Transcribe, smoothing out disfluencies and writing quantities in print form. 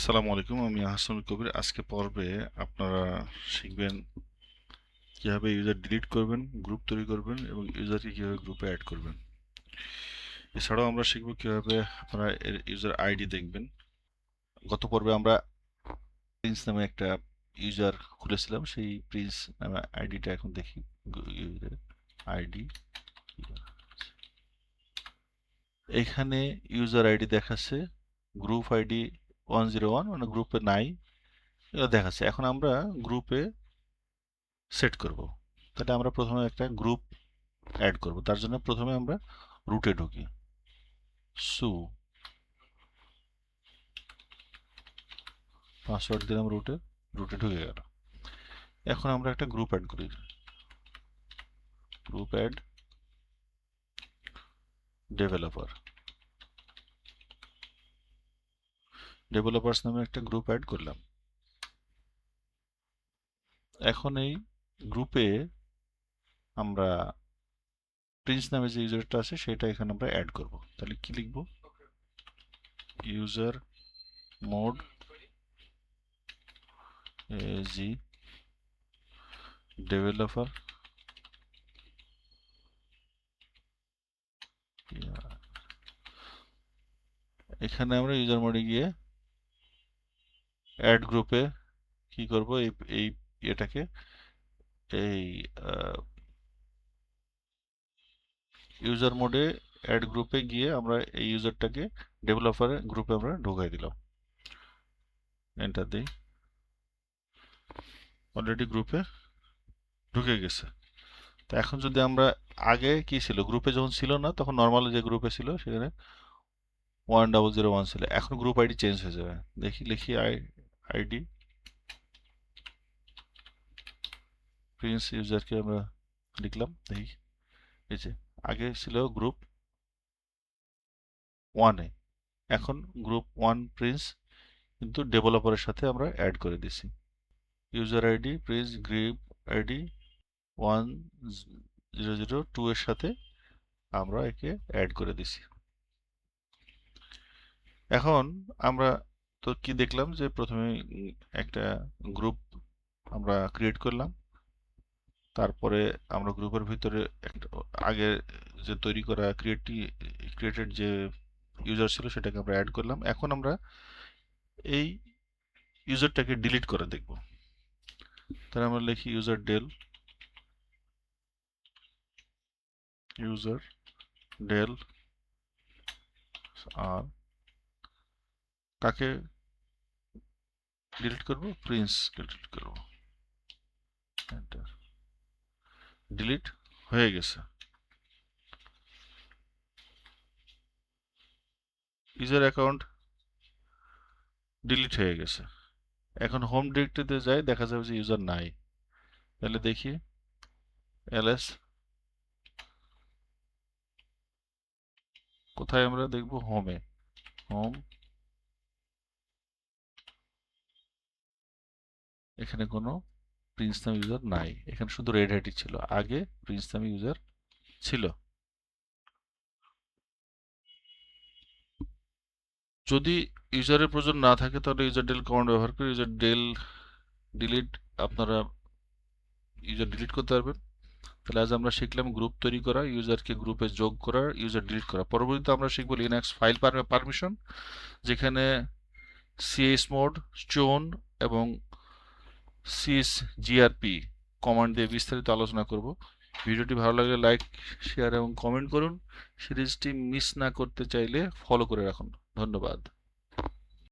আসসালামু আলাইকুম, আমি আহসানুল কবির। আজকে পর্বে আপনারা শিখবেন কিভাবে ইউজার ডিলিট করবেন, গ্রুপ তৈরি করবেন এবং ইউজারকে কিভাবে গ্রুপে অ্যাড করবেন। এছাড়াও আমরা শিখব কিভাবে আপনারা ইউজার আইডি দেখবেন। গত পর্বে আমরা প্রিন্স নামে একটা ইউজার খুলেছিলাম, সেই প্রিন্স নামে আইডিটা এখন দেখি। ইউজার আইডি, এখানে ইউজার আইডি দেখাচ্ছে, গ্রুপ আইডি 101, মানে গ্রুপে নাই, এটা দেখাচ্ছে। এখন আমরা গ্রুপে সেট করব। তাহলে আমরা প্রথমে একটা গ্রুপ অ্যাড করব। তার জন্য প্রথমে আমরা রুটে ঢুকি, সু পাসওয়ার্ড দিলাম, রুটে ঢুকে গেল। এখন আমরা একটা গ্রুপ অ্যাড করি, গ্রুপ অ্যাড ডেভেলপার্স নামে একটা গ্রুপ অ্যাড করলাম। এখন এই গ্রুপে আমরা প্রিন্স নামে যে ইউজারটা আছে সেটা এখানে আমরা অ্যাড করব। তাহলে কি লিখব? ইউজার মোড জি ডেভেলপার, এখানে আমরা ইউজার মোডে গিয়ে অ্যাড গ্রুপে কি করব, এই এটাকে এই ইউজার মোডে অ্যাড গ্রুপে গিয়ে আমরা এই ইউজারটাকে ডেভেলপারের গ্রুপে আমরা ঢোকাই দিলাম, এন্টার দিই। অলরেডি গ্রুপে ঢুকে গেছে। তো এখন যদি আমরা, আগে কি ছিল, গ্রুপে যখন ছিল না তখন নর্মাল যে গ্রুপে ছিল সেখানে 1001 ছিল, এখন গ্রুপ আইডি চেঞ্জ হয়ে যাবে। দেখি, লিখি আইডি প্রিন্স ইউজারকে আমরা লিখলাম, দেখি এই যে আগে ছিল গ্রুপ 1-এ, এখন গ্রুপ 1 প্রিন্স, কিন্তু ডেভেলপারের সাথে আমরা অ্যাড করে দিছি। User ID Prince group ID 1002 এর সাথে আমরা একে অ্যাড করে দিছি। এখন আমরা তো কি দেখলাম যে প্রথমে একটা গ্রুপ আমরা ক্রিয়েট করলাম, তারপরে আমরা গ্রুপের ভিতরে একটা আগে যে তৈরি করা ক্রিয়েটেড যে ইউজার ছিল সেটাকে আমরা অ্যাড করলাম। এখন আমরা এই ইউজারটাকে ডিলিট করে দেখব। তাহলে আমরা লিখি ইউজার ডেল আর কাকে ডিলিট করব? প্রিন্সকে ডিলিট করব। এন্টার, ডিলিট হয়ে গেছে। ইউজার অ্যাকাউন্ট ডিলিট হয়ে গেছে। এখন হোম ডিরেক্টরিতে যাই, দেখা যাবে যে ইউজার নাই। তাহলে দেখি এলএস, কোথায় আমরা দেখব? হোমে, হোম, এখানে কোনো প্রিন্স নামে ইউজার নাই, এখানে শুধু রেড হ্যাটই ছিল, আগে প্রিন্স নামে ইউজার ছিল। যদি ইউজারের প্রয়োজন না থাকে তাহলে ইউজার ডেল কমান্ড ব্যবহার করে ইউজার ডেল ডিলিট, আপনারা ইউজার ডিলিট করতে পারবেন। তাহলে আজ আমরা শিখলাম গ্রুপ তৈরি করা, ইউজারকে গ্রুপে যোগ করা, ইউজার ডিলিট করা। পরবর্তীতে আমরা শিখব লিনাক্স ফাইল পারমিশন, যেখানে chmod, chown এবং sysgrp কমান্ড দিয়ে বিস্তারিত আলোচনা করব। ভিডিওটি ভালো লাগলে লাইক, শেয়ার এবং কমেন্ট করুন। সিরিজটি মিস না করতে চাইলে ফলো করে রাখুন। ধন্যবাদ।